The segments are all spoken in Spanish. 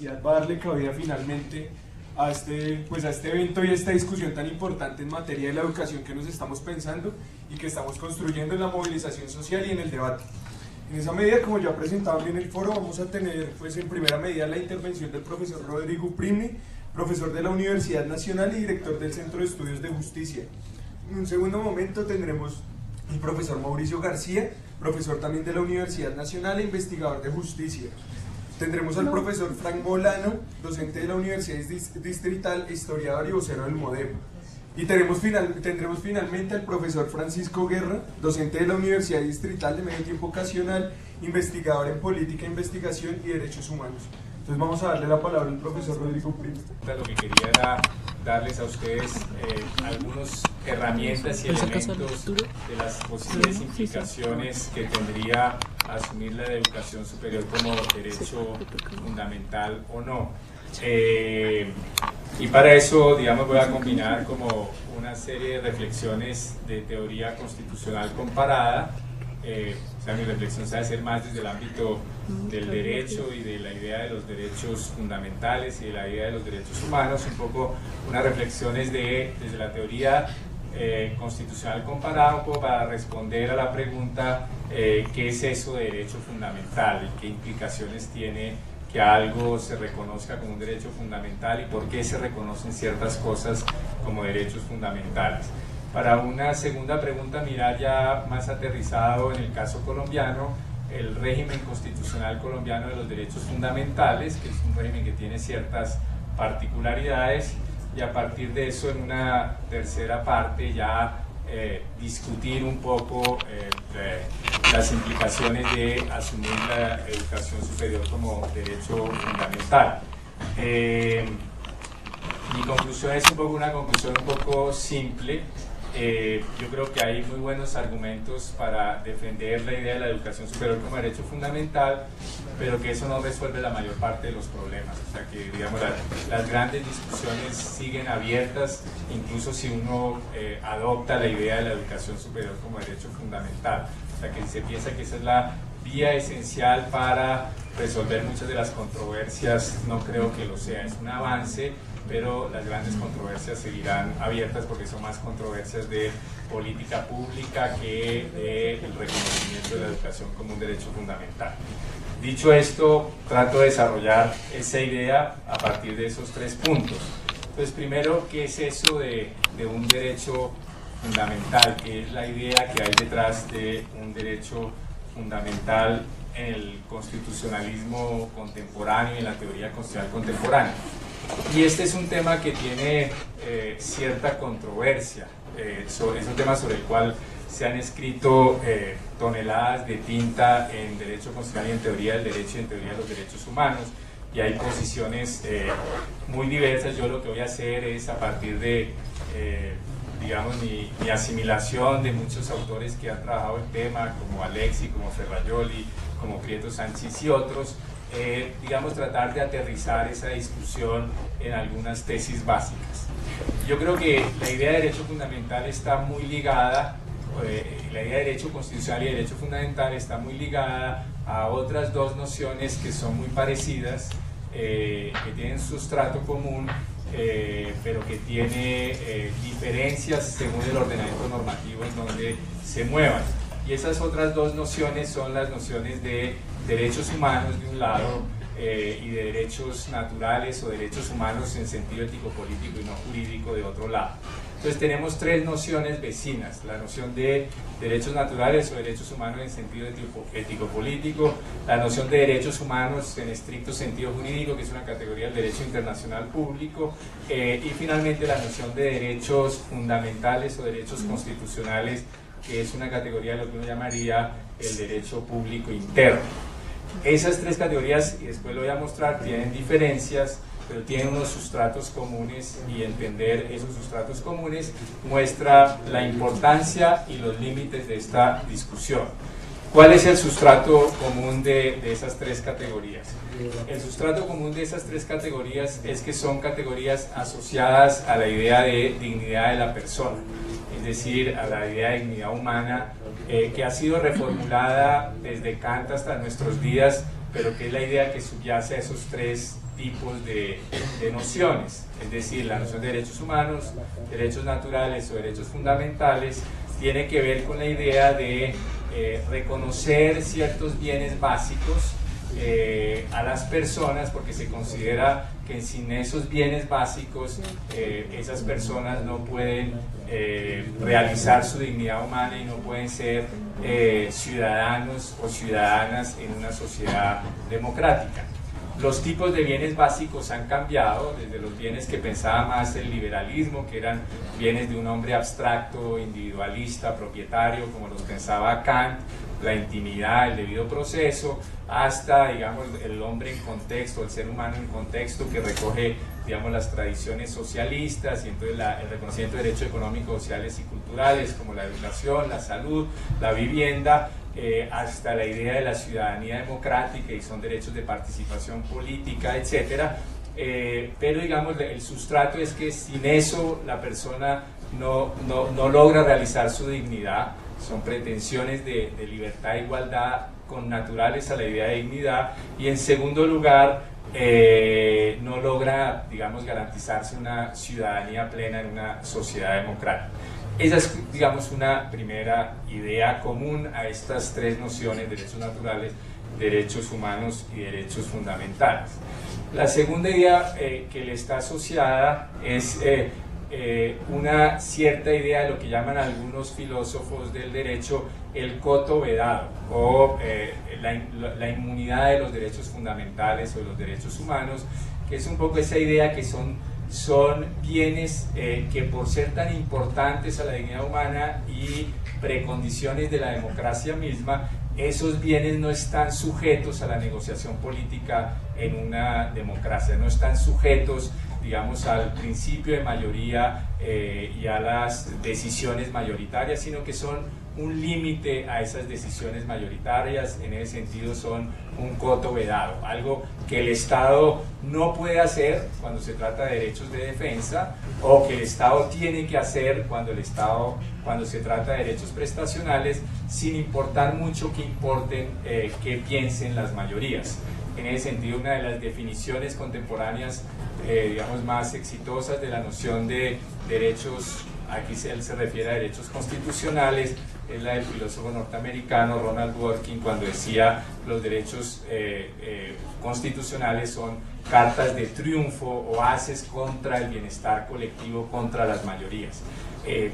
universidad va a darle cabida finalmente a este evento y a esta discusión tan importante en materia de la educación que nos estamos pensando y que estamos construyendo en la movilización social y en el debate. En esa medida, como ya presentaba en el foro, vamos a tener pues en primera medida la intervención del profesor Rodrigo Primni, profesor de la Universidad Nacional y director del Centro de Estudios de Justicia. En un segundo momento tendremos el profesor Mauricio García, profesor también de la Universidad Nacional e investigador de justicia. Tendremos al profesor Frank Molano, docente de la Universidad Distrital, historiador y vocero del MODEP. Y tendremos finalmente al profesor Francisco Guerra, docente de la Universidad Distrital de Medio Tiempo Ocasional, investigador en política, investigación y derechos humanos. Entonces vamos a darle la palabra al profesor Rodrigo Primo. Lo que quería era darles a ustedes algunas herramientas y elementos de las posibles implicaciones que tendría asumir la educación superior como derecho fundamental o no. Y para eso, digamos, voy a combinar como una serie de reflexiones de teoría constitucional comparada. O sea, mi reflexión se va a hacer más desde el ámbito del derecho y de la idea de los derechos fundamentales y de la idea de los derechos humanos, un poco unas reflexiones desde la teoría constitucional comparada, un poco para responder a la pregunta ¿qué es eso de derecho fundamental y qué implicaciones tiene que algo se reconozca como un derecho fundamental y por qué se reconocen ciertas cosas como derechos fundamentales? Para una segunda pregunta, mirar ya más aterrizado en el caso colombiano, el régimen constitucional colombiano de los derechos fundamentales, que es un régimen que tiene ciertas particularidades, y a partir de eso, en una tercera parte, ya discutir un poco las implicaciones de asumir la educación superior como derecho fundamental. Mi conclusión es una conclusión un poco simple. Yo creo que hay muy buenos argumentos para defender la idea de la educación superior como derecho fundamental, pero que eso no resuelve la mayor parte de los problemas. O sea que, digamos, las grandes discusiones siguen abiertas, incluso si uno adopta la idea de la educación superior como derecho fundamental. O sea que se piensa que esa es la vía esencial para resolver muchas de las controversias. No creo que lo sea, es un avance, pero las grandes controversias seguirán abiertas porque son más controversias de política pública que del reconocimiento de la educación como un derecho fundamental. Dicho esto, trato de desarrollar esa idea a partir de esos tres puntos. Entonces, primero, ¿qué es eso de un derecho fundamental? ¿Qué es la idea que hay detrás de un derecho fundamental en el constitucionalismo contemporáneo y en la teoría constitucional contemporánea? Y este es un tema que tiene cierta controversia, es un tema sobre el cual se han escrito toneladas de tinta en derecho constitucional y en teoría del derecho y en teoría de los derechos humanos, y hay posiciones muy diversas. Yo lo que voy a hacer es, a partir de digamos, mi asimilación de muchos autores que han trabajado el tema, como Alexi, como Ferrajoli, como Prieto Sánchez y otros, digamos, tratar de aterrizar esa discusión en algunas tesis básicas. Yo creo que la idea de derecho fundamental está muy ligada, la idea de derecho constitucional y derecho fundamental está muy ligada a otras dos nociones que son muy parecidas, que tienen sustrato común, pero que tiene diferencias según el ordenamiento normativo en donde se muevan. Y esas otras dos nociones son las nociones de derechos humanos de un lado y de derechos naturales o derechos humanos en sentido ético-político y no jurídico de otro lado. Entonces tenemos tres nociones vecinas: la noción de derechos naturales o derechos humanos en sentido ético-político, la noción de derechos humanos en estricto sentido jurídico, que es una categoría del derecho internacional público, y finalmente la noción de derechos fundamentales o derechos constitucionales, que es una categoría de lo que uno llamaría el derecho público interno. Esas tres categorías, y después lo voy a mostrar, tienen diferencias, pero tienen unos sustratos comunes, y entender esos sustratos comunes muestra la importancia y los límites de esta discusión. ¿Cuál es el sustrato común de esas tres categorías? El sustrato común de esas tres categorías es que son categorías asociadas a la idea de dignidad de la persona, es decir, a la idea de dignidad humana, que ha sido reformulada desde Kant hasta nuestros días, pero que es la idea que subyace a esos tres tipos de nociones, es decir, la noción de derechos humanos, derechos naturales o derechos fundamentales tiene que ver con la idea de reconocer ciertos bienes básicos a las personas, porque se considera que sin esos bienes básicos esas personas no pueden realizar su dignidad humana y no pueden ser ciudadanos o ciudadanas en una sociedad democrática. Los tipos de bienes básicos han cambiado, desde los bienes que pensaba más el liberalismo, que eran bienes de un hombre abstracto, individualista, propietario, como los pensaba Kant, la intimidad, el debido proceso, hasta, digamos, el hombre en contexto, el ser humano en contexto, que recoge, digamos, las tradiciones socialistas y entonces el reconocimiento de derechos económicos, sociales y culturales, como la educación, la salud, la vivienda, hasta la idea de la ciudadanía democrática, y son derechos de participación política, etcétera. Pero digamos, el sustrato es que sin eso la persona no logra realizar su dignidad. Son pretensiones de libertad e igualdad connaturales a la idea de dignidad, y en segundo lugar no logra, digamos, garantizarse una ciudadanía plena en una sociedad democrática. Esa es, digamos, una primera idea común a estas tres nociones: derechos naturales, derechos humanos y derechos fundamentales. La segunda idea que le está asociada es una cierta idea de lo que llaman algunos filósofos del derecho el coto vedado, o la inmunidad de los derechos fundamentales o de los derechos humanos, que es un poco esa idea que son bienes que, por ser tan importantes a la dignidad humana y precondiciones de la democracia misma, esos bienes no están sujetos a la negociación política en una democracia, no están sujetos, digamos, al principio de mayoría y a las decisiones mayoritarias, sino que son un límite a esas decisiones mayoritarias. En ese sentido son un coto vedado, algo que el Estado no puede hacer cuando se trata de derechos de defensa, o que el Estado tiene que hacer cuando se trata de derechos prestacionales, sin importar mucho que importen que piensen las mayorías. En ese sentido, una de las definiciones contemporáneas digamos, más exitosas de la noción de derechos, aquí se refiere a derechos constitucionales, es la del filósofo norteamericano Ronald Dworkin, cuando decía los derechos constitucionales son cartas de triunfo o haces contra el bienestar colectivo, contra las mayorías.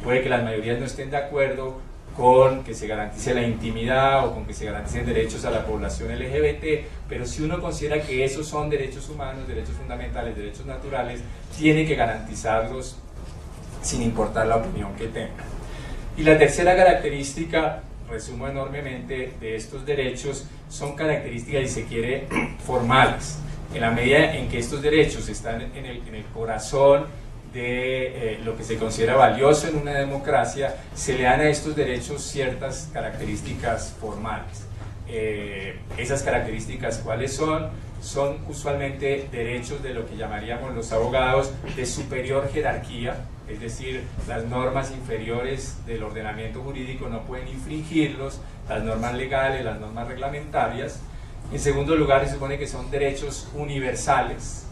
Puede que las mayorías no estén de acuerdo con que se garantice la intimidad o con que se garanticen derechos a la población LGBT, pero si uno considera que esos son derechos humanos, derechos fundamentales, derechos naturales, tiene que garantizarlos sin importar la opinión que tenga. Y la tercera característica, resumo enormemente, de estos derechos son características, si se quiere, formales. En la medida en que estos derechos están en el corazón de lo que se considera valioso en una democracia, se le dan a estos derechos ciertas características formales. Esas características, ¿cuáles son? Son usualmente derechos de lo que llamaríamos los abogados de superior jerarquía, es decir, las normas inferiores del ordenamiento jurídico no pueden infringirlos, las normas legales, las normas reglamentarias. En segundo lugar, se supone que son derechos universales.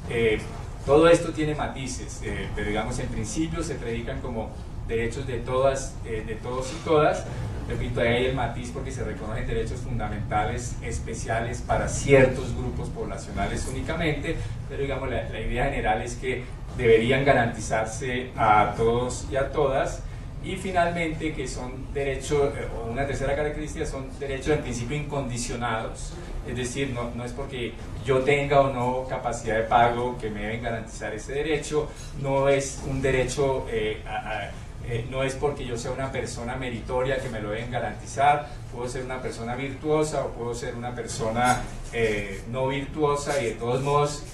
Todo esto tiene matices, pero digamos, en principio se predican como derechos de todos y todas. Repito, ahí hay el matiz porque se reconocen derechos fundamentales especiales para ciertos grupos poblacionales únicamente, pero digamos, la idea general es que deberían garantizarse a todos y a todas. Y finalmente, que son derechos, o una tercera característica, son derechos en principio incondicionados, es decir, no es porque yo tenga o no capacidad de pago que me deben garantizar ese derecho, no es un derecho, no es porque yo sea una persona meritoria que me lo deben garantizar, puedo ser una persona virtuosa o puedo ser una persona no virtuosa, y de todos modos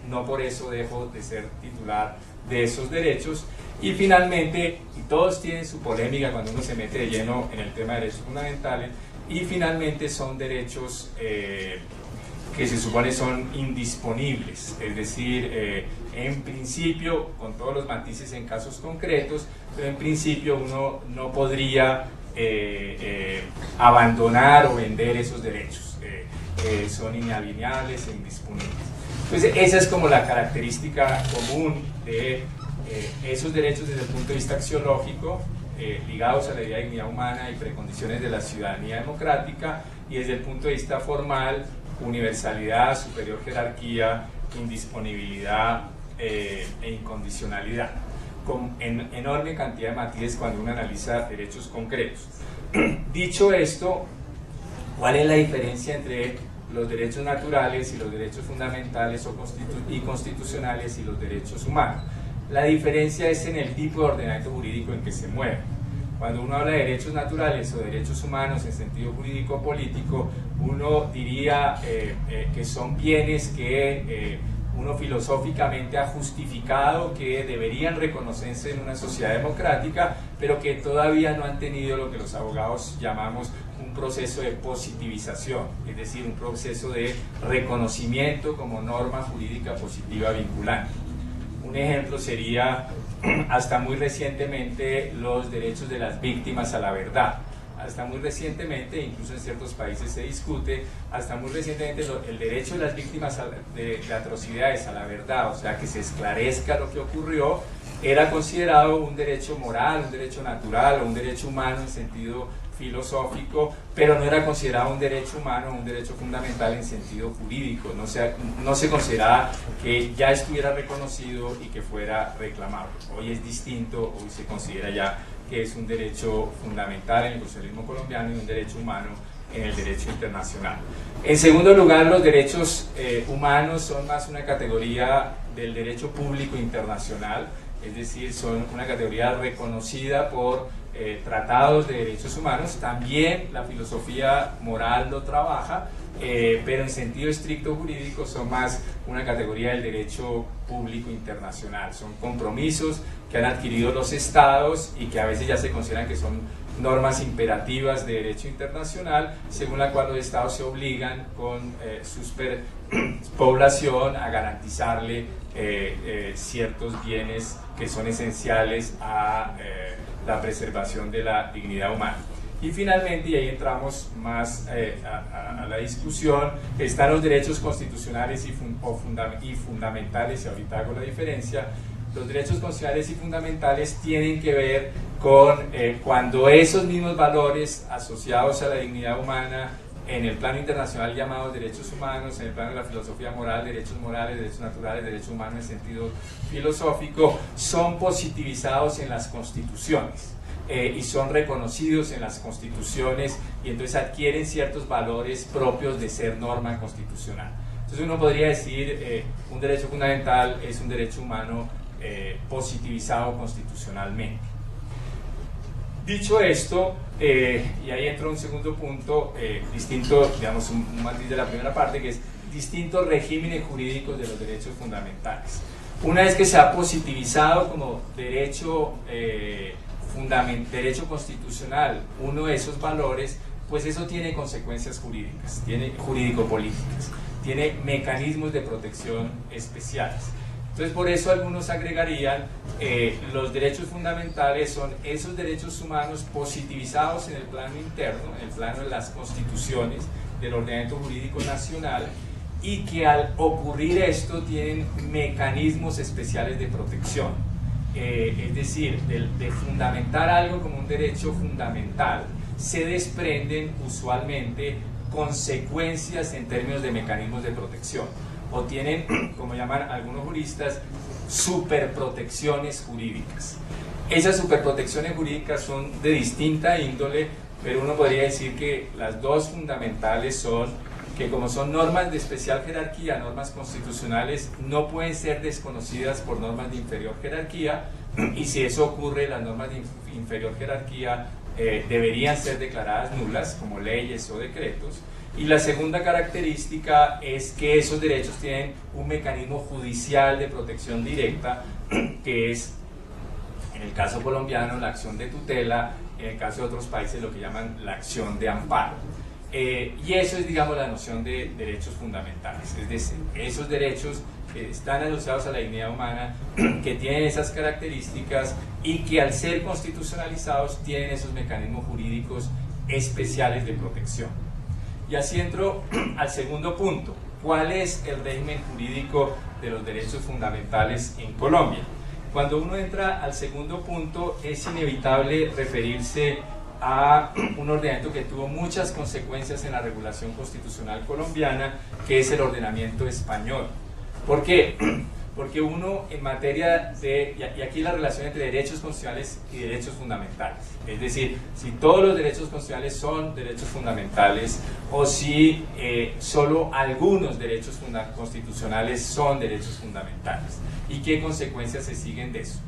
no por eso dejo de ser titular de esos derechos. Y finalmente, y todos tienen su polémica cuando uno se mete de lleno en el tema de derechos fundamentales, y finalmente son derechos que se supone son indisponibles, es decir, en principio, con todos los matices en casos concretos, pero en principio uno no podría abandonar o vender esos derechos, son inalienables e indisponibles. Entonces esa es como la característica común de esos derechos desde el punto de vista axiológico, ligados a la idea de dignidad humana y precondiciones de la ciudadanía democrática, y desde el punto de vista formal, universalidad, superior jerarquía, indisponibilidad e incondicionalidad, con enorme cantidad de matices cuando uno analiza derechos concretos. Dicho esto, ¿cuál es la diferencia entre los derechos naturales y los derechos fundamentales y constitucionales y los derechos humanos? La diferencia es en el tipo de ordenamiento jurídico en que se mueve. Cuando uno habla de derechos naturales o derechos humanos en sentido jurídico-político, uno diría que son bienes que uno filosóficamente ha justificado que deberían reconocerse en una sociedad democrática, pero que todavía no han tenido lo que los abogados llamamos un proceso de positivización, es decir, un proceso de reconocimiento como norma jurídica positiva vinculante. Un ejemplo sería, hasta muy recientemente, los derechos de las víctimas a la verdad. Hasta muy recientemente, incluso en ciertos países se discute, hasta muy recientemente el derecho de las víctimas de atrocidades a la verdad, o sea, que se esclarezca lo que ocurrió, era considerado un derecho moral, un derecho natural o un derecho humano en sentido filosófico, pero no era considerado un derecho humano, un derecho fundamental en sentido jurídico, no se consideraba que ya estuviera reconocido y que fuera reclamable. Hoy es distinto, hoy se considera ya que es un derecho fundamental en el constitucionalismo colombiano y un derecho humano en el derecho internacional. En segundo lugar, los derechos humanos son más una categoría del derecho público internacional, es decir, son una categoría reconocida por tratados de derechos humanos. También la filosofía moral lo trabaja, pero en sentido estricto jurídico son más una categoría del derecho público internacional. Son compromisos que han adquirido los estados y que a veces ya se consideran que son normas imperativas de derecho internacional, según la cual los estados se obligan con su población a garantizarle ciertos bienes que son esenciales a la preservación de la dignidad humana. Y finalmente, y ahí entramos más a la discusión, están los derechos constitucionales y fundamentales, y ahorita hago la diferencia. Los derechos constitucionales y fundamentales tienen que ver con cuando esos mismos valores asociados a la dignidad humana en el plano internacional llamados derechos humanos, en el plano de la filosofía moral, derechos morales, derechos naturales, derechos humanos en sentido filosófico, son positivizados en las constituciones y son reconocidos en las constituciones, y entonces adquieren ciertos valores propios de ser norma constitucional. Entonces uno podría decir un derecho fundamental es un derecho humano positivizado constitucionalmente. Dicho esto, y ahí entra un segundo punto distinto, digamos un matiz de la primera parte, que es distintos regímenes jurídicos de los derechos fundamentales. Una vez que se ha positivizado como derecho constitucional uno de esos valores, pues eso tiene consecuencias jurídicas, tiene jurídico-políticas, tiene mecanismos de protección especiales. Entonces, por eso algunos agregarían los derechos fundamentales son esos derechos humanos positivizados en el plano interno, en el plano de las constituciones, del ordenamiento jurídico nacional, y que al ocurrir esto tienen mecanismos especiales de protección. Es decir, de fundamentar algo como un derecho fundamental, se desprenden usualmente consecuencias en términos de mecanismos de protección, o tienen, como llaman algunos juristas, superprotecciones jurídicas. Esas superprotecciones jurídicas son de distinta índole, pero uno podría decir que las dos fundamentales son que, como son normas de especial jerarquía, normas constitucionales, no pueden ser desconocidas por normas de inferior jerarquía, y si eso ocurre, las normas de inferior jerarquía deberían ser declaradas nulas como leyes o decretos. Y la segunda característica es que esos derechos tienen un mecanismo judicial de protección directa, que es, en el caso colombiano, la acción de tutela, en el caso de otros países lo que llaman la acción de amparo. Y eso es, digamos, la noción de derechos fundamentales, es decir, esos derechos que están asociados a la dignidad humana, que tienen esas características y que al ser constitucionalizados tienen esos mecanismos jurídicos especiales de protección. Y así entro al segundo punto, ¿cuál es el régimen jurídico de los derechos fundamentales en Colombia? Cuando uno entra al segundo punto, es inevitable referirse a un ordenamiento que tuvo muchas consecuencias en la regulación constitucional colombiana, que es el ordenamiento español. ¿Por qué? Porque uno en materia de, y aquí la relación entre derechos constitucionales y derechos fundamentales, es decir, si todos los derechos constitucionales son derechos fundamentales o si solo algunos derechos constitucionales son derechos fundamentales y qué consecuencias se siguen de eso.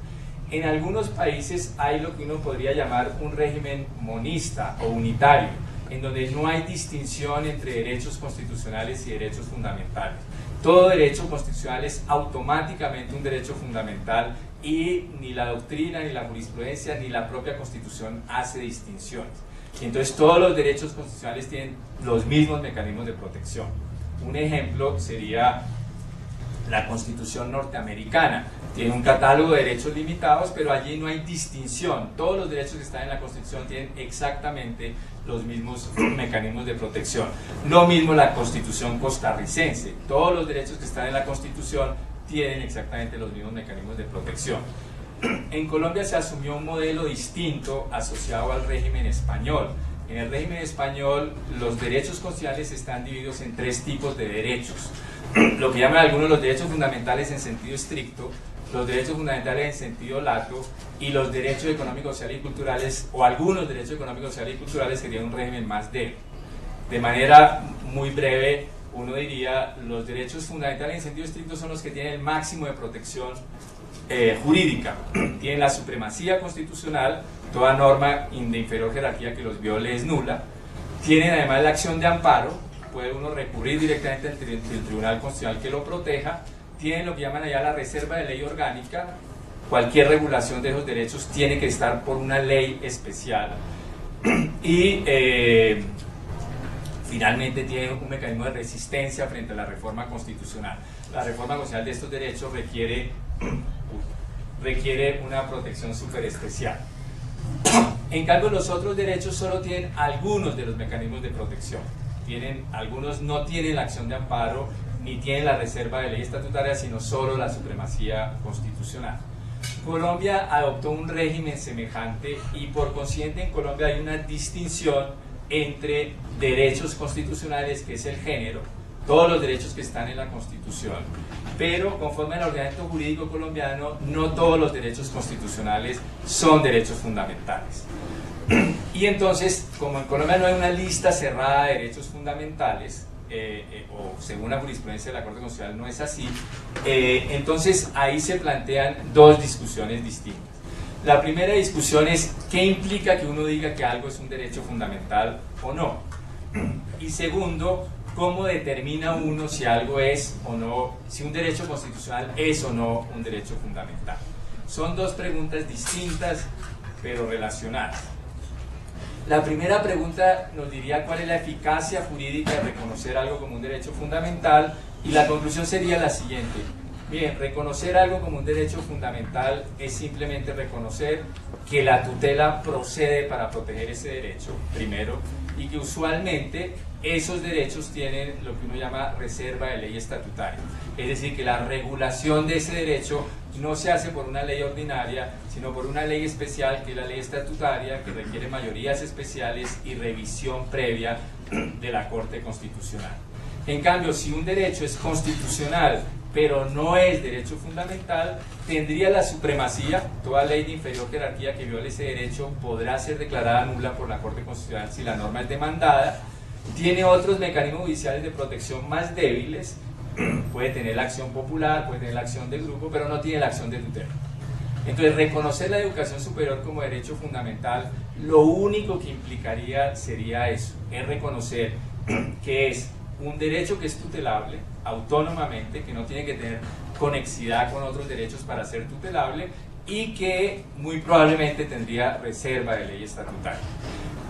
En algunos países hay lo que uno podría llamar un régimen monista o unitario, en donde no hay distinción entre derechos constitucionales y derechos fundamentales. Todo derecho constitucional es automáticamente un derecho fundamental y ni la doctrina, ni la jurisprudencia, ni la propia Constitución hace distinciones. Y entonces todos los derechos constitucionales tienen los mismos mecanismos de protección. Un ejemplo sería la Constitución norteamericana. Tiene un catálogo de derechos limitados, pero allí no hay distinción. Todos los derechos que están en la Constitución tienen exactamente los mismos mecanismos de protección. Lo mismo la Constitución costarricense. Todos los derechos que están en la Constitución tienen exactamente los mismos mecanismos de protección. En Colombia se asumió un modelo distinto asociado al régimen español. En el régimen español, los derechos constitucionales están divididos en tres tipos de derechos. Lo que llaman algunos los derechos fundamentales en sentido estricto, los derechos fundamentales en sentido lato y los derechos económicos, sociales y culturales, o algunos derechos económicos, sociales y culturales que tienen un régimen más débil. De manera muy breve, uno diría, los derechos fundamentales en sentido estricto son los que tienen el máximo de protección jurídica. Tienen la supremacía constitucional, toda norma de inferior jerarquía que los viole es nula. Tienen además la acción de amparo, puede uno recurrir directamente ante el Tribunal Constitucional que lo proteja. Tienen lo que llaman allá la reserva de ley orgánica. Cualquier regulación de esos derechos tiene que estar por una ley especial. Y finalmente tienen un mecanismo de resistencia frente a la reforma constitucional. La reforma constitucional de estos derechos requiere una protección súper especial. En cambio, los otros derechos solo tienen algunos de los mecanismos de protección. Algunos no tienen la acción de amparo ni tienen la reserva de ley estatutaria, sino solo la supremacía constitucional. Colombia adoptó un régimen semejante y por consiguiente en Colombia hay una distinción entre derechos constitucionales, que es el género, todos los derechos que están en la Constitución, pero conforme al ordenamiento jurídico colombiano, no todos los derechos constitucionales son derechos fundamentales. Y entonces, como en Colombia no hay una lista cerrada de derechos fundamentales, o según la jurisprudencia de la Corte Constitucional no es así, entonces ahí se plantean dos discusiones distintas. La primera discusión es qué implica que uno diga que algo es un derecho fundamental o no. Y segundo, cómo determina uno si algo es o no, si un derecho constitucional es o no un derecho fundamental. Son dos preguntas distintas pero relacionadas. La primera pregunta nos diría cuál es la eficacia jurídica de reconocer algo como un derecho fundamental, y la conclusión sería la siguiente. Bien, reconocer algo como un derecho fundamental es simplemente reconocer que la tutela procede para proteger ese derecho, primero, y que usualmente esos derechos tienen lo que uno llama reserva de ley estatutaria. Es decir, que la regulación de ese derecho no se hace por una ley ordinaria, sino por una ley especial, que es la ley estatutaria, que requiere mayorías especiales y revisión previa de la Corte Constitucional. En cambio, si un derecho es constitucional, pero no es derecho fundamental, tendría la supremacía. Toda ley de inferior jerarquía que viole ese derecho podrá ser declarada nula por la Corte Constitucional si la norma es demandada. Tiene otros mecanismos judiciales de protección más débiles, puede tener la acción popular, puede tener la acción de grupo, pero no tiene la acción de tutela. Entonces, reconocer la educación superior como derecho fundamental, lo único que implicaría sería eso, es reconocer que es un derecho que es tutelable autónomamente, que no tiene que tener conexidad con otros derechos para ser tutelable, y que muy probablemente tendría reserva de ley estatutaria.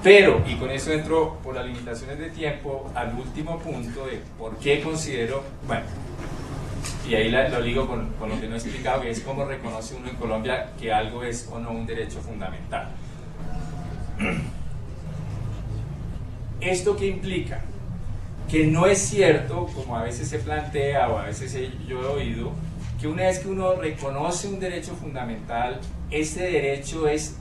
Pero, y con eso entro por las limitaciones de tiempo al último punto de por qué considero, bueno, y ahí lo ligo con lo que no he explicado, que es cómo reconoce uno en Colombia que algo es o no un derecho fundamental. ¿Esto qué implica? que no es cierto, como a veces se plantea o a veces yo he oído, que una vez que uno reconoce un derecho fundamental, ese derecho es,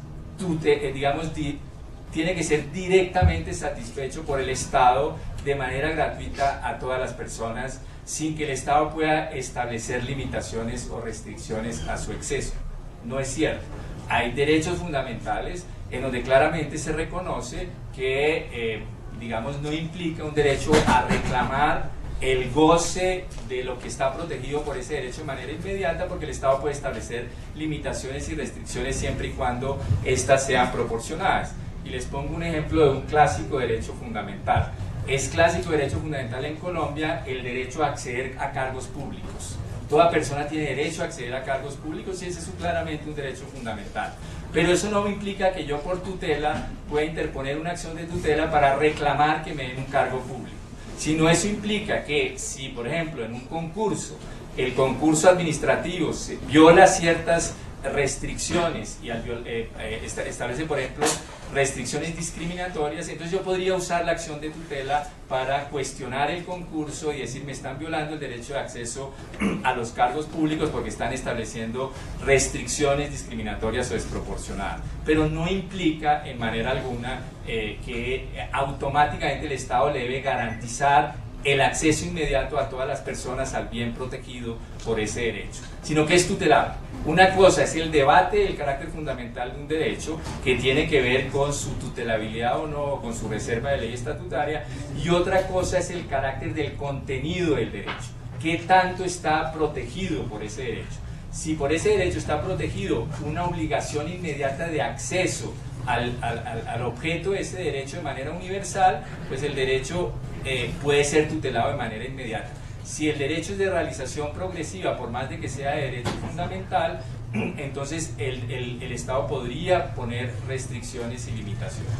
digamos, tiene que ser directamente satisfecho por el Estado de manera gratuita a todas las personas, sin que el Estado pueda establecer limitaciones o restricciones a su acceso. No es cierto. Hay derechos fundamentales en donde claramente se reconoce que, digamos, no implica un derecho a reclamar el goce de lo que está protegido por ese derecho de manera inmediata, porque el Estado puede establecer limitaciones y restricciones siempre y cuando éstas sean proporcionadas. Y les pongo un ejemplo de un clásico derecho fundamental. Es clásico derecho fundamental en Colombia el derecho a acceder a cargos públicos. Toda persona tiene derecho a acceder a cargos públicos y ese es claramente un derecho fundamental. Pero eso no implica que yo por tutela pueda interponer una acción de tutela para reclamar que me den un cargo público. Sino eso implica que si, por ejemplo, en un concurso, el concurso administrativo viola ciertas restricciones y establece, por ejemplo, restricciones discriminatorias, entonces yo podría usar la acción de tutela para cuestionar el concurso y decir me están violando el derecho de acceso a los cargos públicos porque están estableciendo restricciones discriminatorias o desproporcionadas, pero no implica en manera alguna que automáticamente el Estado le debe garantizar el acceso inmediato a todas las personas al bien protegido por ese derecho, sino que es tutelable. Una cosa es el debate del carácter fundamental de un derecho, que tiene que ver con su tutelabilidad o no, con su reserva de ley estatutaria, y otra cosa es el carácter del contenido del derecho, qué tanto está protegido por ese derecho. Si por ese derecho está protegido una obligación inmediata de acceso al objeto de ese derecho de manera universal, pues el derecho puede ser tutelado de manera inmediata. Si el derecho es de realización progresiva, por más de que sea de derecho fundamental, entonces el Estado podría poner restricciones y limitaciones.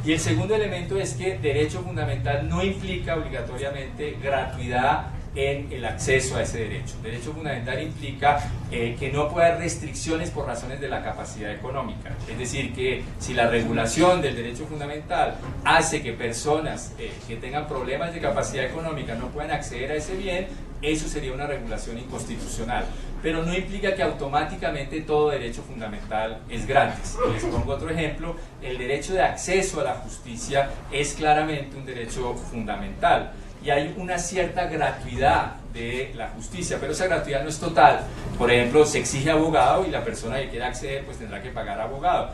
Y el segundo elemento es que derecho fundamental no implica obligatoriamente gratuidad en el acceso a ese derecho. Derecho fundamental implica que no puede haber restricciones por razones de la capacidad económica. Es decir, que si la regulación del derecho fundamental hace que personas que tengan problemas de capacidad económica no puedan acceder a ese bien, eso sería una regulación inconstitucional. Pero no implica que automáticamente todo derecho fundamental es gratis. Les pongo otro ejemplo: el derecho de acceso a la justicia es claramente un derecho fundamental. Y hay una cierta gratuidad de la justicia, pero esa gratuidad no es total. Por ejemplo, se exige abogado y la persona que quiera acceder pues tendrá que pagar abogado.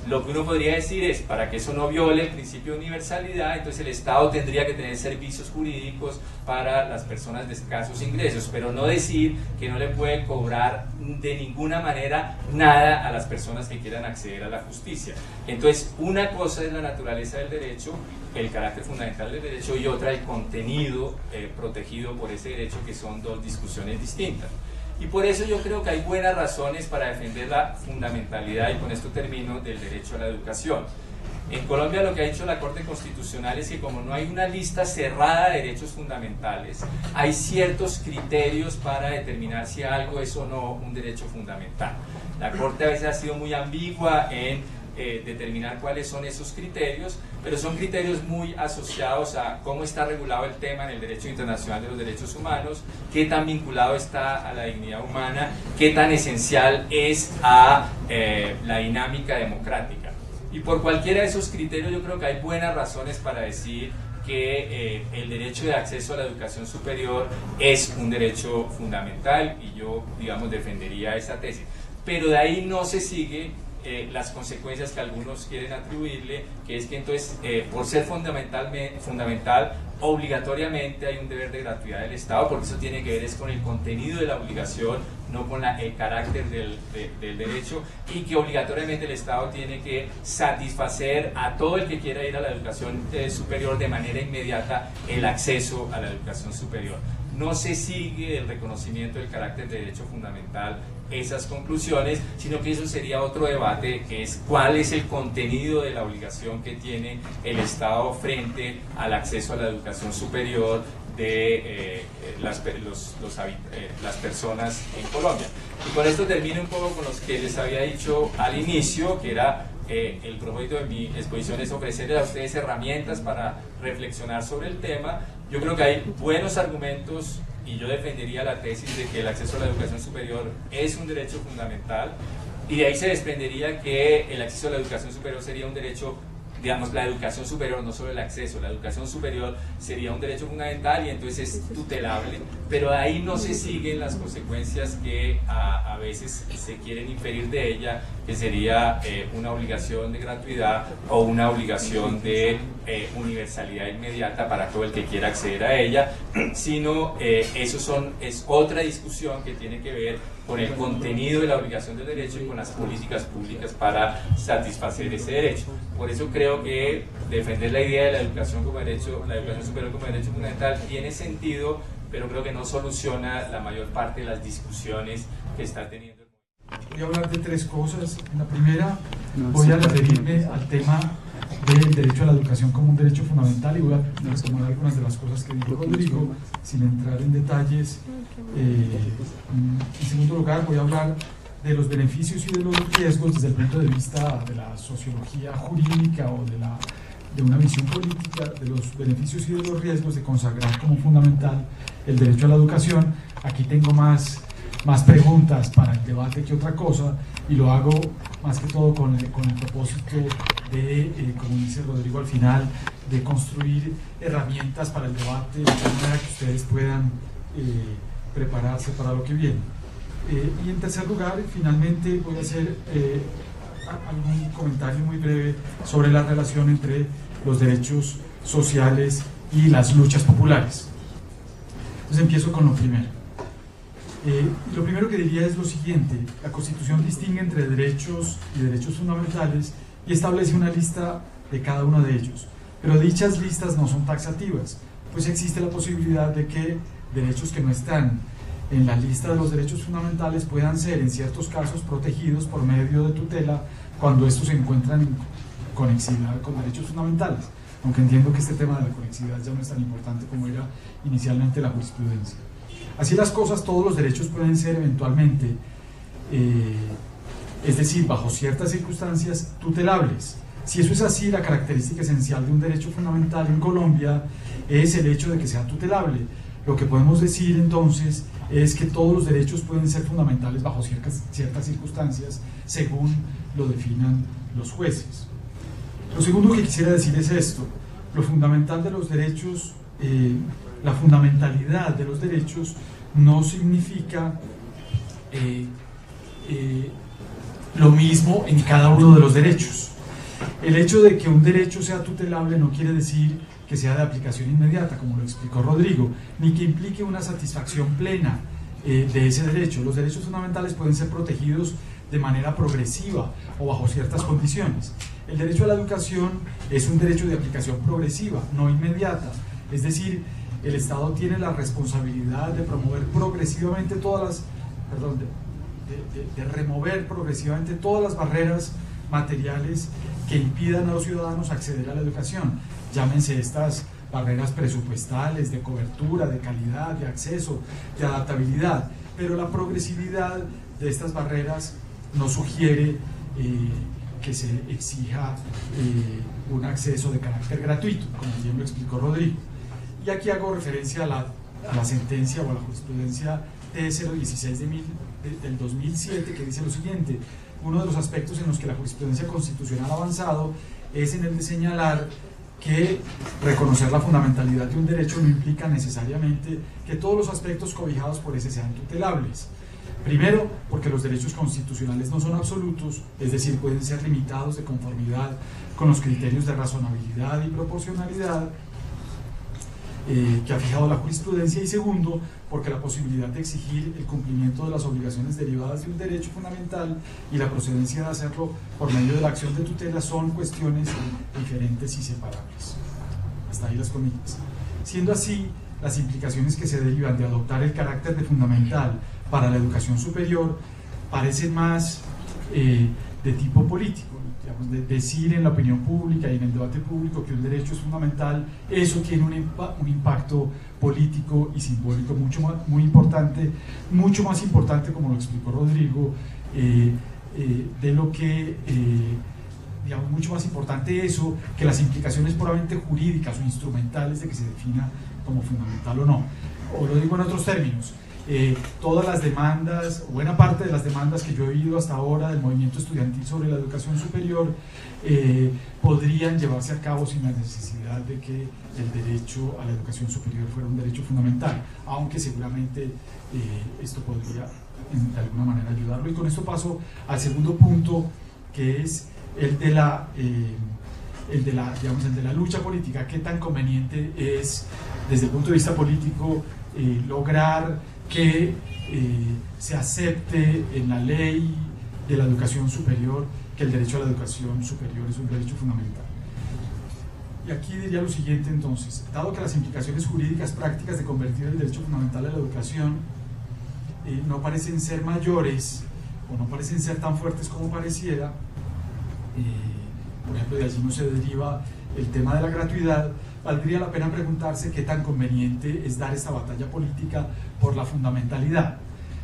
Lo que uno podría decir es, para que eso no viole el principio de universalidad, entonces el Estado tendría que tener servicios jurídicos para las personas de escasos ingresos, pero no decir que no le puede cobrar de ninguna manera nada a las personas que quieran acceder a la justicia. Entonces, una cosa es la naturaleza del derecho, el carácter fundamental del derecho, y otra el contenido protegido por ese derecho, que son dos discusiones distintas. Y por eso yo creo que hay buenas razones para defender la fundamentalidad, y con esto termino, del derecho a la educación. En Colombia lo que ha dicho la Corte Constitucional es que como no hay una lista cerrada de derechos fundamentales, hay ciertos criterios para determinar si algo es o no un derecho fundamental. La Corte a veces ha sido muy ambigua en determinar cuáles son esos criterios, pero son criterios muy asociados a cómo está regulado el tema en el derecho internacional de los derechos humanos, qué tan vinculado está a la dignidad humana, qué tan esencial es a la dinámica democrática. Y por cualquiera de esos criterios yo creo que hay buenas razones para decir que el derecho de acceso a la educación superior es un derecho fundamental, y yo, digamos, defendería esa tesis. Pero de ahí no se sigue las consecuencias que algunos quieren atribuirle, que es que entonces, por ser fundamental, obligatoriamente hay un deber de gratuidad del Estado, porque eso tiene que ver es con el contenido de la obligación, no con el carácter del derecho, y que obligatoriamente el Estado tiene que satisfacer a todo el que quiera ir a la educación superior de manera inmediata el acceso a la educación superior. No se sigue el reconocimiento del carácter de derecho fundamental esas conclusiones, sino que eso sería otro debate, que es cuál es el contenido de la obligación que tiene el Estado frente al acceso a la educación superior de las personas en Colombia. Y con esto termino un poco con los que les había dicho al inicio, que era el propósito de mi exposición es ofrecerles a ustedes herramientas para reflexionar sobre el tema, Yo creo que hay buenos argumentos y yo defendería la tesis de que el acceso a la educación superior es un derecho fundamental, y de ahí se desprendería que el acceso a la educación superior sería un derecho, digamos, la educación superior, no solo el acceso, la educación superior sería un derecho fundamental y entonces es tutelable, pero ahí no se siguen las consecuencias que a veces se quieren inferir de ella, que sería una obligación de gratuidad o una obligación de universalidad inmediata para todo el que quiera acceder a ella, sino es otra discusión que tiene que ver con el contenido de la obligación del derecho y con las políticas públicas para satisfacer ese derecho. Por eso creo que defender la idea de la educación como derecho, la educación superior como derecho fundamental tiene sentido, pero creo que no soluciona la mayor parte de las discusiones que está teniendo. Voy a hablar de tres cosas. En la primera voy a referirme al tema del derecho a la educación como un derecho fundamental y voy a retomar algunas de las cosas que dijo Rodrigo sin entrar en detalles. En segundo lugar voy a hablar de los beneficios y de los riesgos desde el punto de vista de la sociología jurídica o de una visión política, de los beneficios y de los riesgos de consagrar como fundamental el derecho a la educación. Aquí tengo más preguntas para el debate que otra cosa, y lo hago más que todo con el propósito de, como dice Rodrigo al final, de construir herramientas para el debate de tal manera que ustedes puedan prepararse para lo que viene. Y en tercer lugar, finalmente voy a hacer algún comentario muy breve sobre la relación entre los derechos sociales y las luchas populares. Entonces empiezo con lo primero. Lo primero que diría es lo siguiente: la Constitución distingue entre derechos y derechos fundamentales y establece una lista de cada uno de ellos, pero dichas listas no son taxativas, pues existe la posibilidad de que derechos que no están en la lista de los derechos fundamentales puedan ser en ciertos casos protegidos por medio de tutela cuando estos se encuentran en conexividad con derechos fundamentales, aunque entiendo que este tema de la conexividad ya no es tan importante como era inicialmente la jurisprudencia. Así las cosas, todos los derechos pueden ser eventualmente, es decir, bajo ciertas circunstancias, tutelables. Si eso es así, la característica esencial de un derecho fundamental en Colombia es el hecho de que sea tutelable. Lo que podemos decir entonces es que todos los derechos pueden ser fundamentales bajo ciertas circunstancias según lo definan los jueces. Lo segundo que quisiera decir es esto: lo fundamental de los derechos, la fundamentalidad de los derechos no significa lo mismo en cada uno de los derechos. El hecho de que un derecho sea tutelable no quiere decir que sea de aplicación inmediata, como lo explicó Rodrigo, ni que implique una satisfacción plena de ese derecho. Los derechos fundamentales pueden ser protegidos de manera progresiva o bajo ciertas condiciones. El derecho a la educación es un derecho de aplicación progresiva, no inmediata. Es decir, el Estado tiene la responsabilidad de promover progresivamente de remover progresivamente todas las barreras materiales que impidan a los ciudadanos acceder a la educación. Llámense estas barreras presupuestales, de cobertura, de calidad, de acceso, de adaptabilidad. Pero la progresividad de estas barreras no sugiere que se exija un acceso de carácter gratuito, como bien lo explicó Rodrigo. Y aquí hago referencia a la sentencia o a la jurisprudencia T016 del 2007, que dice lo siguiente: uno de los aspectos en los que la jurisprudencia constitucional ha avanzado es en el de señalar que reconocer la fundamentalidad de un derecho no implica necesariamente que todos los aspectos cobijados por ese sean tutelables. Primero, porque los derechos constitucionales no son absolutos, es decir, pueden ser limitados de conformidad con los criterios de razonabilidad y proporcionalidad que ha fijado la jurisprudencia. Y segundo, porque la posibilidad de exigir el cumplimiento de las obligaciones derivadas de un derecho fundamental y la procedencia de hacerlo por medio de la acción de tutela son cuestiones diferentes y separables. Hasta ahí las comillas. Siendo así, las implicaciones que se derivan de adoptar el carácter de fundamental para la educación superior parecen más de tipo político. Digamos, de decir en la opinión pública y en el debate público que un derecho es fundamental, eso tiene un impacto político y simbólico muy importante, mucho más importante, como lo explicó Rodrigo, de lo que, digamos, mucho más importante eso que las implicaciones puramente jurídicas o instrumentales de que se defina como fundamental o no. O lo digo en otros términos, todas las demandas, o buena parte de las demandas que yo he oído hasta ahora del movimiento estudiantil sobre la educación superior podrían llevarse a cabo sin la necesidad de que el derecho a la educación superior fuera un derecho fundamental, aunque seguramente esto podría de alguna manera ayudarlo. Y con esto paso al segundo punto, que es el de la lucha política. ¿Qué tan conveniente es desde el punto de vista político lograr que se acepte en la ley de la educación superior que el derecho a la educación superior es un derecho fundamental? Y aquí diría lo siguiente entonces: dado que las implicaciones jurídicas prácticas de convertir el derecho fundamental a la educación no parecen ser mayores o no parecen ser tan fuertes como pareciera, por ejemplo, de allí no se deriva el tema de la gratuidad, valdría la pena preguntarse qué tan conveniente es dar esta batalla política por la fundamentalidad.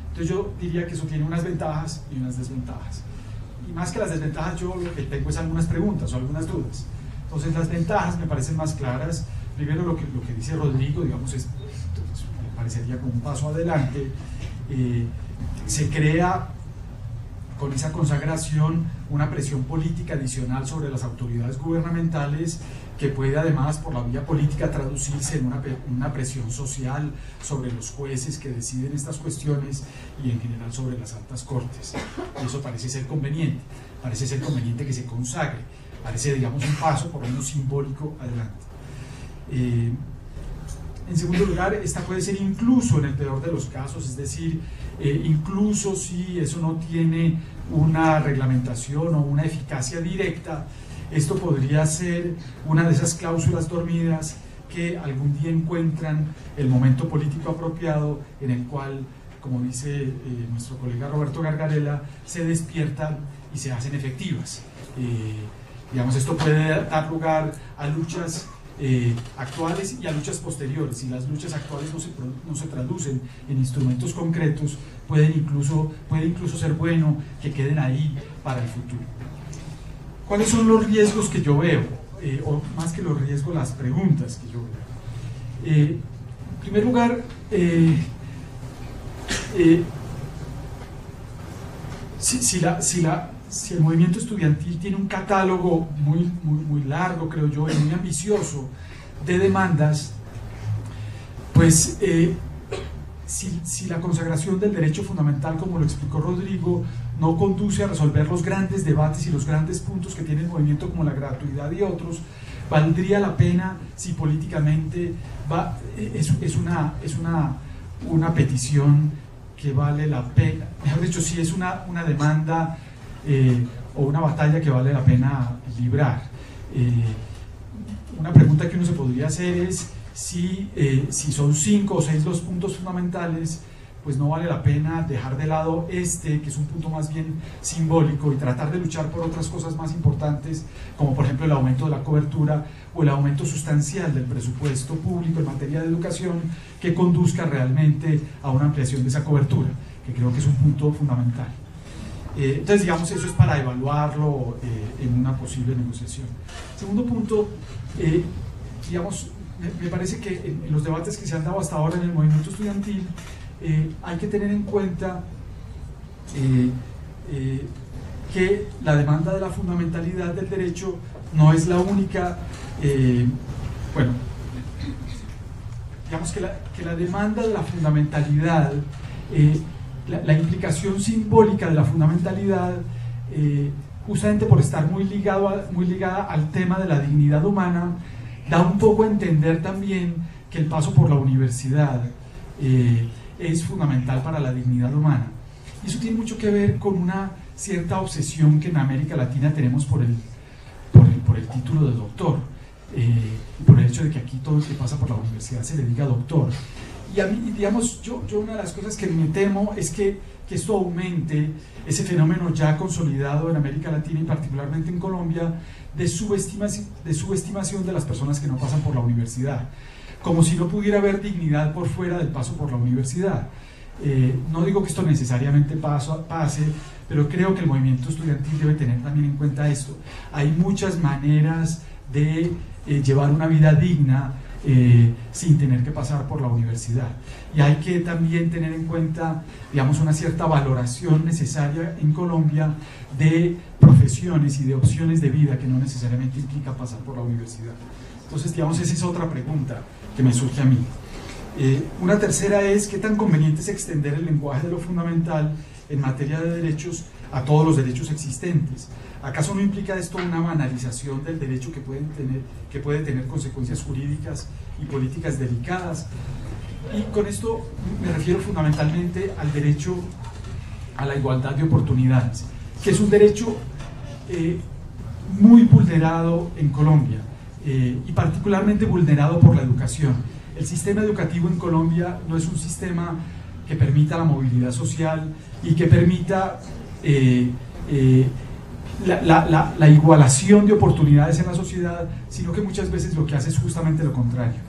Entonces yo diría que eso tiene unas ventajas y unas desventajas. Y más que las desventajas, yo lo que tengo es algunas preguntas o algunas dudas. Entonces las ventajas me parecen más claras. Primero lo que dice Rodrigo, digamos, me parecería como un paso adelante. Se crea con esa consagración una presión política adicional sobre las autoridades gubernamentales que puede además por la vía política traducirse en una presión social sobre los jueces que deciden estas cuestiones y en general sobre las altas cortes. Y eso parece ser conveniente que se consagre, parece, digamos, un paso por lo menos simbólico adelante. En segundo lugar, esta puede ser incluso en el peor de los casos, es decir, incluso si eso no tiene una reglamentación o una eficacia directa, esto podría ser una de esas cláusulas dormidas que algún día encuentran el momento político apropiado en el cual, como dice nuestro colega Roberto Gargarella, se despiertan y se hacen efectivas. Digamos, esto puede dar lugar a luchas actuales y a luchas posteriores. Si las luchas actuales no se traducen en instrumentos concretos, puede incluso ser bueno que queden ahí para el futuro. ¿Cuáles son los riesgos que yo veo? O más que los riesgos, las preguntas que yo veo. En primer lugar, si el movimiento estudiantil tiene un catálogo muy largo, creo yo, y muy ambicioso de demandas, pues si la consagración del derecho fundamental, como lo explicó Rodrigo, no conduce a resolver los grandes debates y los grandes puntos que tiene el movimiento, como la gratuidad y otros, valdría la pena si políticamente es una petición que vale la pena, mejor dicho, si es una demanda o una batalla que vale la pena librar. Una pregunta que uno se podría hacer es si son 5 o 6 los puntos fundamentales, pues no vale la pena dejar de lado que es un punto más bien simbólico, y tratar de luchar por otras cosas más importantes, como por ejemplo el aumento de la cobertura o el aumento sustancial del presupuesto público en materia de educación, que conduzca realmente a una ampliación de esa cobertura, que creo que es un punto fundamental. Entonces, digamos, eso es para evaluarlo en una posible negociación. Segundo punto, digamos, me parece que en los debates que se han dado hasta ahora en el movimiento estudiantil, hay que tener en cuenta que la demanda de la fundamentalidad del derecho no es la única. Bueno, digamos que la demanda de la fundamentalidad, la implicación simbólica de la fundamentalidad, justamente por estar muy ligada al tema de la dignidad humana, da un poco a entender también que el paso por la universidad es fundamental para la dignidad humana. Y eso tiene mucho que ver con una cierta obsesión que en América Latina tenemos por el título de doctor, por el hecho de que aquí todo el que pasa por la universidad se le diga doctor. Y a mí, digamos, yo una de las cosas que me temo es que esto aumente ese fenómeno ya consolidado en América Latina y particularmente en Colombia de subestimación de las personas que no pasan por la universidad, como si no pudiera haber dignidad por fuera del paso por la universidad. No digo que esto necesariamente pase, pero creo que el movimiento estudiantil debe tener también en cuenta esto. Hay muchas maneras de llevar una vida digna sin tener que pasar por la universidad. Y hay que también tener en cuenta, digamos, una cierta valoración necesaria en Colombia de profesiones y de opciones de vida que no necesariamente implica pasar por la universidad. Entonces, digamos, esa es otra pregunta que me surge a mí. Una tercera es, ¿qué tan conveniente es extender el lenguaje de lo fundamental en materia de derechos a todos los derechos existentes? ¿Acaso no implica esto una banalización del derecho que puede tener consecuencias jurídicas y políticas delicadas? Y con esto me refiero fundamentalmente al derecho a la igualdad de oportunidades, que es un derecho muy vulnerado en Colombia, y particularmente vulnerado por la educación. El sistema educativo en Colombia no es un sistema que permita la movilidad social y que permita la igualación de oportunidades en la sociedad, sino que muchas veces lo que hace es justamente lo contrario.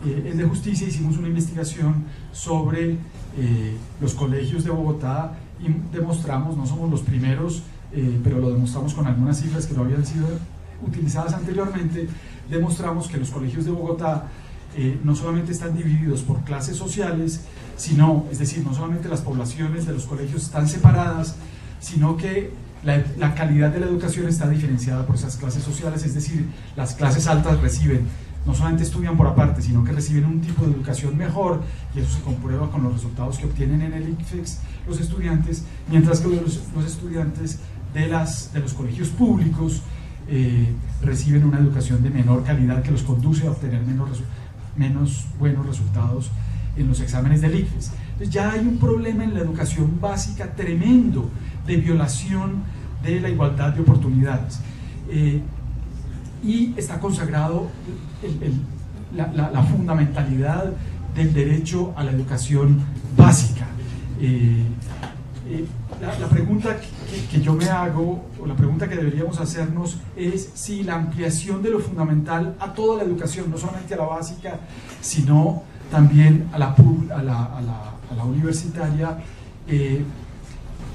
En De Justicia hicimos una investigación sobre los colegios de Bogotá y demostramos, no somos los primeros, pero lo demostramos con algunas cifras que no habían sido utilizadas anteriormente, demostramos que los colegios de Bogotá no solamente están divididos por clases sociales, sino, es decir, no solamente las poblaciones de los colegios están separadas, sino que la calidad de la educación está diferenciada por esas clases sociales, es decir, las clases altas reciben, no solamente estudian por aparte, sino que reciben un tipo de educación mejor, y eso se comprueba con los resultados que obtienen en el ICFES los estudiantes, mientras que los estudiantes de los colegios públicos reciben una educación de menor calidad que los conduce a obtener menos buenos resultados en los exámenes del ICFES. Entonces ya hay un problema en la educación básica tremendo de violación de la igualdad de oportunidades, y está consagrado la fundamentalidad del derecho a la educación básica. La pregunta que yo me hago, o la pregunta que deberíamos hacernos, es si la ampliación de lo fundamental a toda la educación, no solamente a la básica, sino también a la universitaria,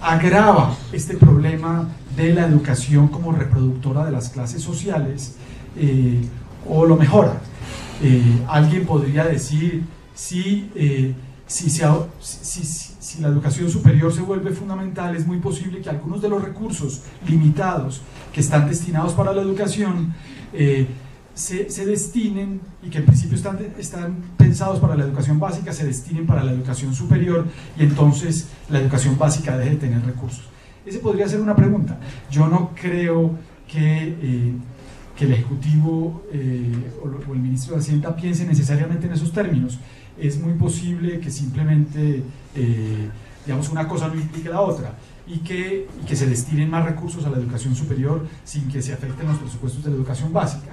agrava este problema de la educación como reproductora de las clases sociales, o lo mejora. Alguien podría decir, si la educación superior se vuelve fundamental, es muy posible que algunos de los recursos limitados que están destinados para la educación se destinen, y que en principio están pensados para la educación básica, se destinen para la educación superior, y entonces la educación básica deje de tener recursos. Esa podría ser una pregunta. Yo no creo que el Ejecutivo o el Ministro de Hacienda piense necesariamente en esos términos. Es muy posible que simplemente, digamos, una cosa no implique la otra, y que se destinen más recursos a la educación superior sin que se afecten los presupuestos de la educación básica.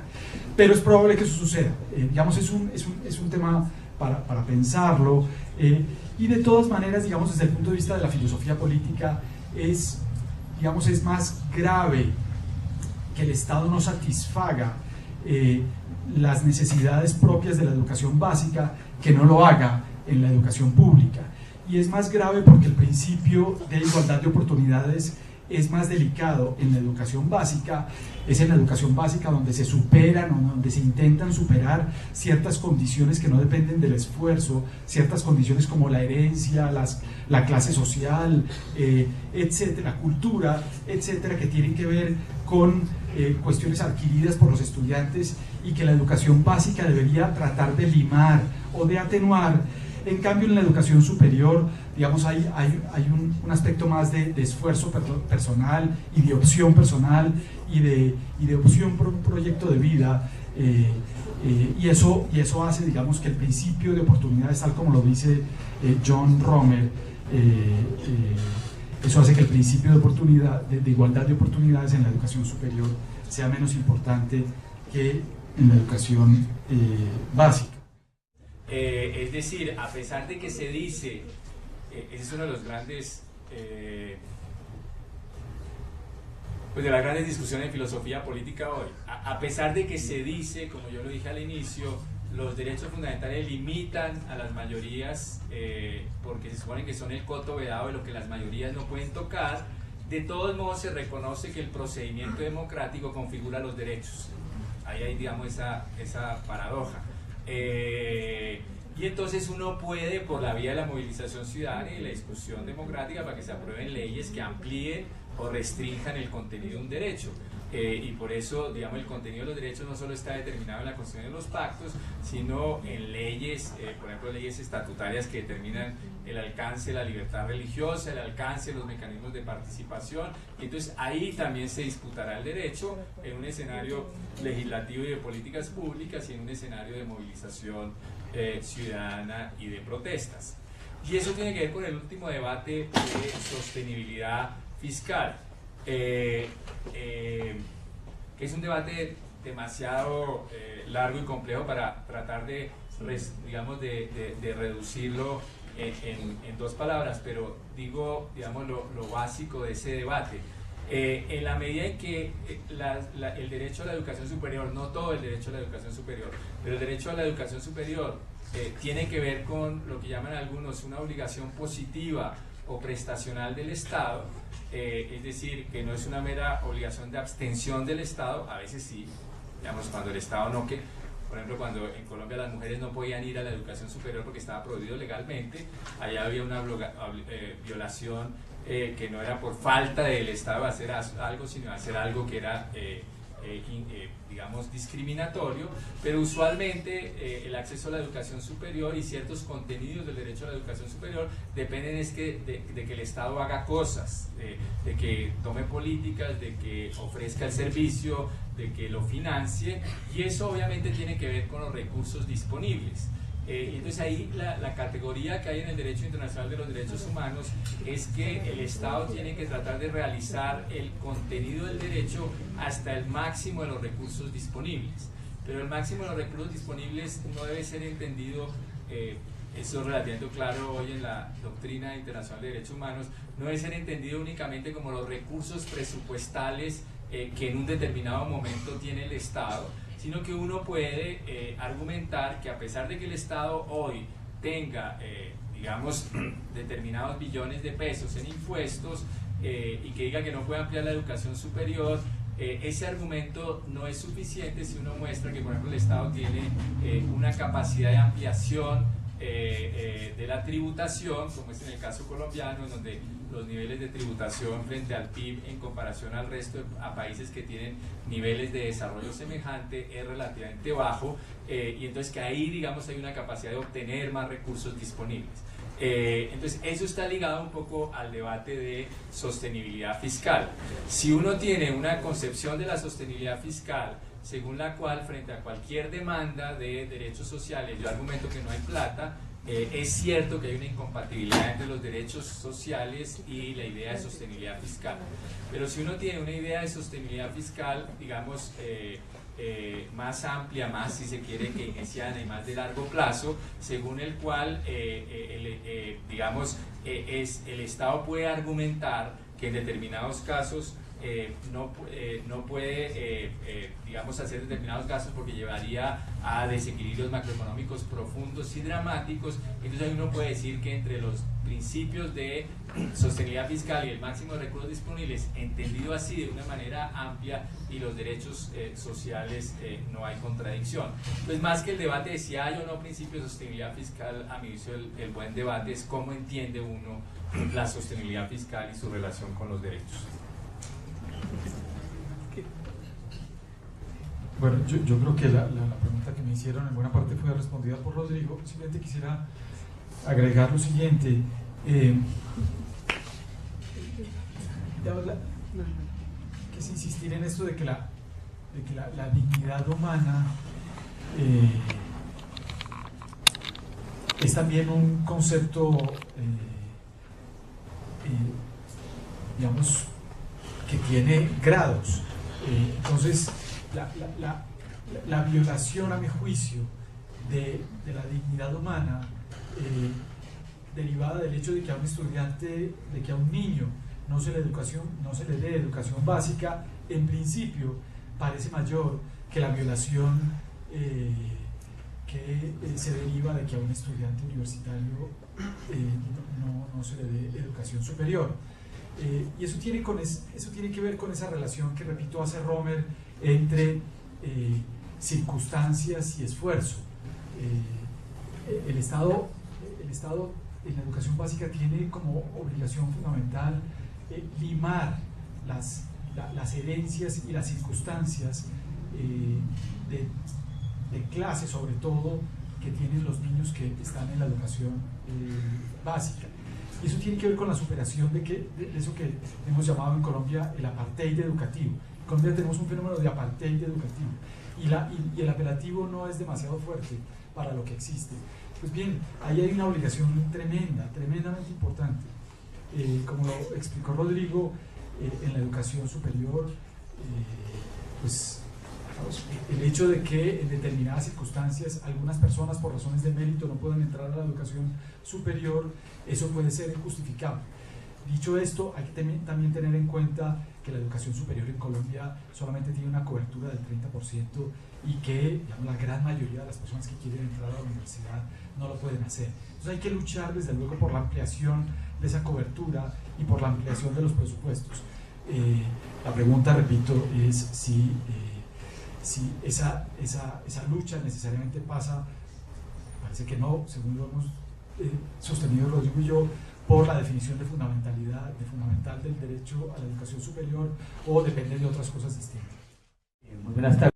Pero es probable que eso suceda. Digamos, es un tema para pensarlo, y de todas maneras, digamos, desde el punto de vista de la filosofía política, es más grave que el Estado no satisfaga las necesidades propias de la educación básica, que no lo haga en la educación pública. Y es más grave porque el principio de igualdad de oportunidades es más delicado en la educación básica. Es en la educación básica donde se superan o donde se intentan superar ciertas condiciones que no dependen del esfuerzo, ciertas condiciones como la herencia, la clase social, etcétera, cultura, etcétera, que tienen que ver con cuestiones adquiridas por los estudiantes, y que la educación básica debería tratar de limar o de atenuar. En cambio, en la educación superior, digamos, hay un aspecto más de esfuerzo personal y de opción personal y de opción por un proyecto de vida, y eso hace, digamos, que el principio de oportunidades, tal como lo dice John Romer, eso hace que el principio de igualdad de oportunidades en la educación superior sea menos importante que en la educación básica. Es decir, a pesar de que se dice, ese es uno de los grandes, pues de las grandes discusiones de filosofía política hoy, a pesar de que se dice, como yo lo dije al inicio, los derechos fundamentales limitan a las mayorías, porque se supone que son el coto vedado de lo que las mayorías no pueden tocar, de todos modos se reconoce que el procedimiento democrático configura los derechos. Ahí hay, digamos, esa paradoja. Y entonces uno puede, por la vía de la movilización ciudadana y la discusión democrática, para que se aprueben leyes que amplíen o restrinjan el contenido de un derecho. Y por eso, digamos, el contenido de los derechos no solo está determinado en la Constitución y en los pactos, sino en leyes, por ejemplo, leyes estatutarias que determinan el alcance de la libertad religiosa, el alcance de los mecanismos de participación. Y entonces ahí también se disputará el derecho en un escenario legislativo y de políticas públicas y en un escenario de movilización ciudadana y de protestas. Y eso tiene que ver con el último debate de sostenibilidad fiscal. Que es un debate demasiado largo y complejo para tratar de, digamos, de reducirlo en dos palabras, pero digo, digamos, lo básico de ese debate. En la medida en que el derecho a la educación superior, no todo el derecho a la educación superior, pero el derecho a la educación superior tiene que ver con lo que llaman algunos una obligación positiva o prestacional del Estado, es decir, que no es una mera obligación de abstención del Estado, a veces sí, digamos, cuando el Estado no, que por ejemplo, cuando en Colombia las mujeres no podían ir a la educación superior porque estaba prohibido legalmente, allá había una violación que no era por falta del Estado hacer algo, sino hacer algo que era digamos, discriminatorio, pero usualmente el acceso a la educación superior y ciertos contenidos del derecho a la educación superior dependen de que el Estado haga cosas, de que tome políticas, de que ofrezca el servicio, de que lo financie, y eso obviamente tiene que ver con los recursos disponibles. Entonces ahí la categoría que hay en el derecho internacional de los derechos humanos es que el Estado tiene que tratar de realizar el contenido del derecho hasta el máximo de los recursos disponibles, pero el máximo de los recursos disponibles no debe ser entendido, eso es relativamente claro hoy en la doctrina internacional de derechos humanos, no debe ser entendido únicamente como los recursos presupuestales que en un determinado momento tiene el Estado, sino que uno puede argumentar que a pesar de que el Estado hoy tenga, digamos, determinados billones de pesos en impuestos y que diga que no puede ampliar la educación superior, ese argumento no es suficiente si uno muestra que, por ejemplo, el Estado tiene una capacidad de ampliación de la tributación, como es en el caso colombiano, en donde los niveles de tributación frente al PIB en comparación al resto a países que tienen niveles de desarrollo semejante es relativamente bajo, y entonces que ahí, digamos, hay una capacidad de obtener más recursos disponibles. Entonces eso está ligado un poco al debate de sostenibilidad fiscal. Si uno tiene una concepción de la sostenibilidad fiscal según la cual frente a cualquier demanda de derechos sociales yo argumento que no hay plata, es cierto que hay una incompatibilidad entre los derechos sociales y la idea de sostenibilidad fiscal. Pero si uno tiene una idea de sostenibilidad fiscal, digamos, más amplia, más, si se quiere, keynesiana y más de largo plazo, según el cual, digamos, el Estado puede argumentar que en determinados casos no puede, digamos, hacer determinados gastos porque llevaría a desequilibrios macroeconómicos profundos y dramáticos. Entonces ahí uno puede decir que entre los principios de sostenibilidad fiscal y el máximo de recursos disponibles, entendido así de una manera amplia, y los derechos sociales, no hay contradicción. Entonces, más que el debate de si hay o no principios de sostenibilidad fiscal, a mi juicio el buen debate es cómo entiende uno la sostenibilidad fiscal y su relación con los derechos. Bueno, yo creo que la pregunta que me hicieron en buena parte fue respondida por Rodrigo. Simplemente quisiera agregar lo siguiente. Que es insistir en esto de que la dignidad humana es también un concepto, digamos, que tiene grados. Entonces, la violación, a mi juicio, de la dignidad humana, derivada del hecho de que a un estudiante, de que a un niño no se le dé educación básica, en principio parece mayor que la violación que se deriva de que a un estudiante universitario no se le dé educación superior. Y eso tiene que ver con esa relación que, repito, hace Romer entre circunstancias y esfuerzo. el Estado en la educación básica tiene como obligación fundamental limar las herencias y las circunstancias de clase, sobre todo, que tienen los niños que están en la educación básica. Y eso tiene que ver con la superación de eso que hemos llamado en Colombia el apartheid educativo. En Colombia tenemos un fenómeno de apartheid educativo y el apelativo no es demasiado fuerte para lo que existe. Pues bien, ahí hay una obligación tremendamente importante. Como lo explicó Rodrigo, en la educación superior, pues el hecho de que en determinadas circunstancias algunas personas por razones de mérito no puedan entrar a la educación superior, eso puede ser injustificable. Dicho esto, hay que también tener en cuenta que la educación superior en Colombia solamente tiene una cobertura del 30% y que, digamos, la gran mayoría de las personas que quieren entrar a la universidad no lo pueden hacer. Entonces hay que luchar desde luego por la ampliación de esa cobertura y por la ampliación de los presupuestos. La pregunta, repito, es si esa lucha necesariamente pasa, parece que no, según lo hemos sostenido Rodrigo y yo, por la definición de fundamental del derecho a la educación superior, o depende de otras cosas distintas. Muy buenas tardes.